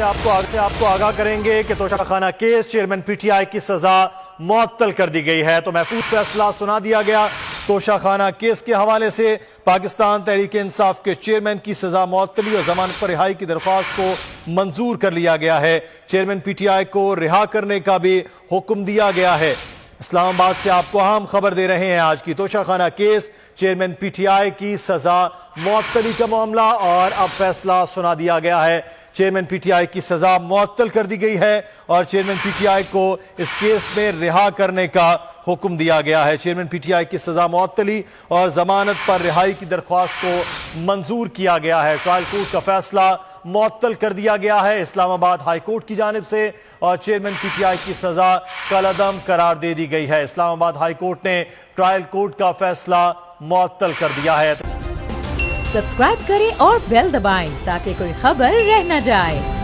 سے آپ کو آگاہ کریں گے کہ توشہ خانہ case chairman P T I کی سزا معطل کر دی گئی ہے تو محفوظ فیصلہ سنا دیا گیا۔ توشہ خانہ کیس کے حوالے سے پاکستان تحریک انصاف کے چیئرمین کی سزا معطلی اور ضمانت پر رہائی کی درخواست کو منظور کر لیا گیا ہے۔ چیئرمین پی ٹی آئی کو رہا کرنے کا بھی حکم دیا گیا ہے۔ اسلام آباد سے آپ کو اہم خبر دے رہے ہیں آج کی۔ توشہ خانہ case chairman P T I کی سزا معطلی کا معاملہ اور اب فیصلہ سنا دیا گیا ہے۔ چیئرمین پی ٹی آئی کی سزا معطل کر دی گئی ہے اور چیئرمین پی ٹی آئی کو اس کیس میں رہا کرنے کا حکم دیا گیا ہے۔ چیئرمین پی ٹی آئی کی سزا معطلی اور ضمانت پر رہائی کی درخواست کو منظور کیا گیا ہے۔ ٹرائل کورٹ کا فیصلہ معطل کر دیا گیا ہے اسلام آباد ہائی کورٹ کی جانب سے اور چیئرمین پی ٹی آئی کی سزا کالعدم قرار دے دی گئی ہے۔ اسلام آباد ہائی کورٹ نے ٹرائل کورٹ کا فیصلہ معطل کر دیا ہے۔ سبسکرائب کریں اور بیل دبائیں تاکہ کوئی خبر رہ نہ جائے۔